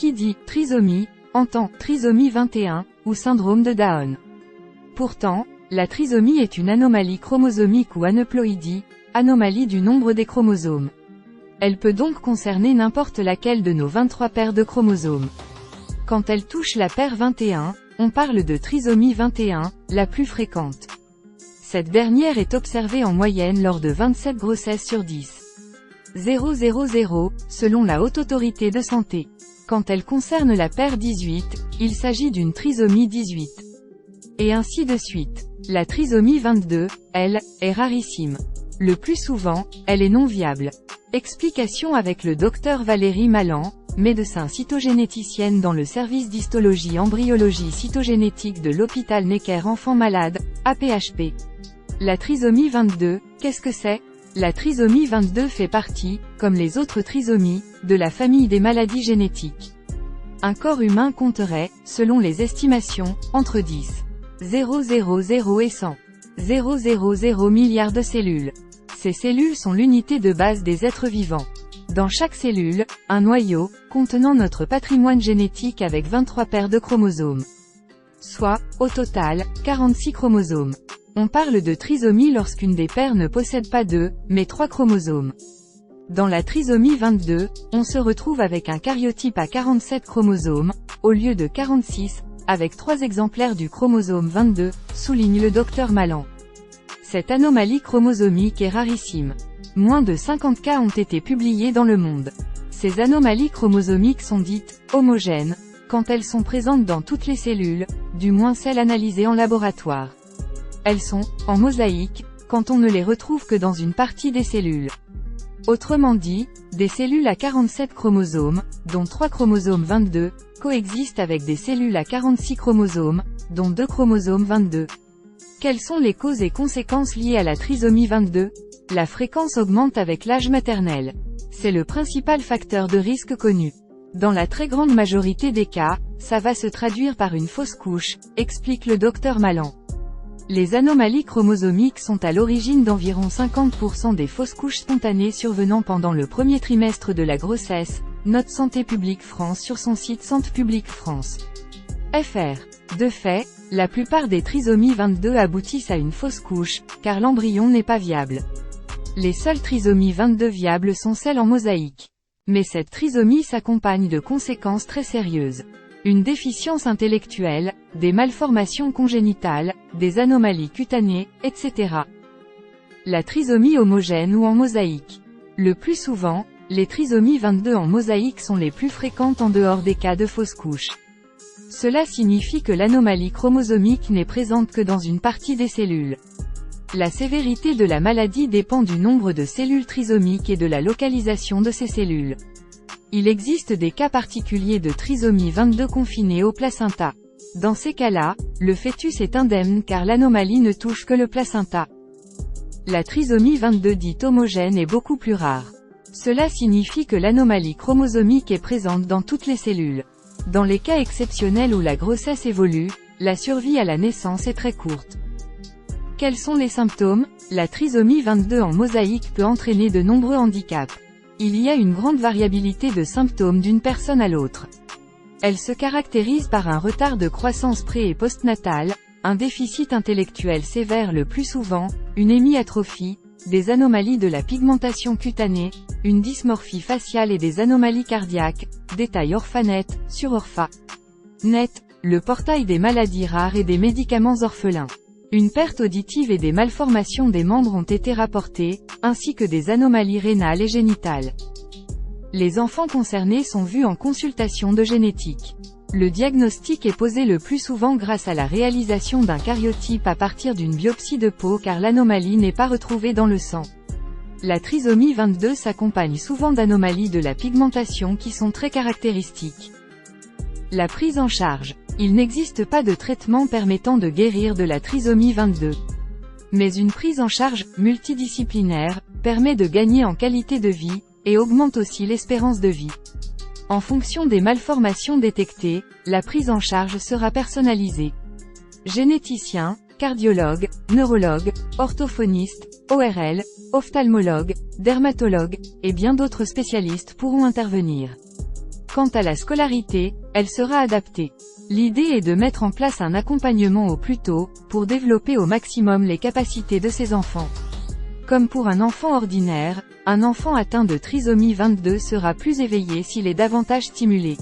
Qui dit « trisomie » entend « trisomie 21 » ou syndrome de Down. Pourtant, la trisomie est une anomalie chromosomique ou aneuploïdie, anomalie du nombre des chromosomes. Elle peut donc concerner n'importe laquelle de nos 23 paires de chromosomes. Quand elle touche la paire 21, on parle de trisomie 21, la plus fréquente. Cette dernière est observée en moyenne lors de 27 grossesses sur 10. 000, selon la Haute Autorité de Santé. Quand elle concerne la paire 18, il s'agit d'une trisomie 18. Et ainsi de suite. La trisomie 22, elle, est rarissime. Le plus souvent, elle est non viable. Explication avec le docteur Valérie Malan, médecin cytogénéticienne dans le service d'histologie embryologie cytogénétique de l'hôpital Necker Enfants Malades, APHP. La trisomie 22, qu'est-ce que c'est? La trisomie 22 fait partie, comme les autres trisomies, de la famille des maladies génétiques. Un corps humain compterait, selon les estimations, entre 10,000 et 100,000 milliards de cellules. Ces cellules sont l'unité de base des êtres vivants. Dans chaque cellule, un noyau, contenant notre patrimoine génétique avec 23 paires de chromosomes. Soit, au total, 46 chromosomes. On parle de trisomie lorsqu'une des paires ne possède pas 2, mais 3 chromosomes. Dans la trisomie 22, on se retrouve avec un karyotype à 47 chromosomes, au lieu de 46, avec 3 exemplaires du chromosome 22, souligne le docteur Malan. Cette anomalie chromosomique est rarissime. Moins de 50 cas ont été publiés dans le monde. Ces anomalies chromosomiques sont dites « homogènes » quand elles sont présentes dans toutes les cellules, du moins celles analysées en laboratoire. Elles sont « en mosaïque » quand on ne les retrouve que dans une partie des cellules. Autrement dit, des cellules à 47 chromosomes, dont 3 chromosomes 22, coexistent avec des cellules à 46 chromosomes, dont 2 chromosomes 22. Quelles sont les causes et conséquences liées à la trisomie 22? La fréquence augmente avec l'âge maternel. C'est le principal facteur de risque connu. Dans la très grande majorité des cas, ça va se traduire par une fausse couche, explique le docteur Malan. Les anomalies chromosomiques sont à l'origine d'environ 50% des fausses couches spontanées survenant pendant le premier trimestre de la grossesse, note Santé publique France sur son site Santé publique France. FR. De fait, la plupart des trisomies 22 aboutissent à une fausse couche, car l'embryon n'est pas viable. Les seules trisomies 22 viables sont celles en mosaïque. Mais cette trisomie s'accompagne de conséquences très sérieuses. Une déficience intellectuelle, des malformations congénitales, des anomalies cutanées, etc. La trisomie homogène ou en mosaïque. Le plus souvent, les trisomies 22 en mosaïque sont les plus fréquentes en dehors des cas de fausse couche. Cela signifie que l'anomalie chromosomique n'est présente que dans une partie des cellules. La sévérité de la maladie dépend du nombre de cellules trisomiques et de la localisation de ces cellules. Il existe des cas particuliers de trisomie 22 confinée au placenta. Dans ces cas-là, le fœtus est indemne car l'anomalie ne touche que le placenta. La trisomie 22 dite homogène est beaucoup plus rare. Cela signifie que l'anomalie chromosomique est présente dans toutes les cellules. Dans les cas exceptionnels où la grossesse évolue, la survie à la naissance est très courte. Quels sont les symptômes? La trisomie 22 en mosaïque peut entraîner de nombreux handicaps. Il y a une grande variabilité de symptômes d'une personne à l'autre. Elle se caractérise par un retard de croissance pré- et postnatale, un déficit intellectuel sévère le plus souvent, une hémiatrophie, des anomalies de la pigmentation cutanée, une dysmorphie faciale et des anomalies cardiaques, détail Orphanet, sur Orpha.net, le portail des maladies rares et des médicaments orphelins. Une perte auditive et des malformations des membres ont été rapportées, ainsi que des anomalies rénales et génitales. Les enfants concernés sont vus en consultation de génétique. Le diagnostic est posé le plus souvent grâce à la réalisation d'un karyotype à partir d'une biopsie de peau car l'anomalie n'est pas retrouvée dans le sang. La trisomie 22 s'accompagne souvent d'anomalies de la pigmentation qui sont très caractéristiques. La prise en charge. Il n'existe pas de traitement permettant de guérir de la trisomie 22. Mais une prise en charge, multidisciplinaire, permet de gagner en qualité de vie, et augmente aussi l'espérance de vie. En fonction des malformations détectées, la prise en charge sera personnalisée. Généticien, cardiologue, neurologue, orthophoniste, ORL, ophtalmologue, dermatologue, et bien d'autres spécialistes pourront intervenir. Quant à la scolarité, elle sera adaptée. L'idée est de mettre en place un accompagnement au plus tôt, pour développer au maximum les capacités de ces enfants. Comme pour un enfant ordinaire, un enfant atteint de trisomie 22 sera plus éveillé s'il est davantage stimulé.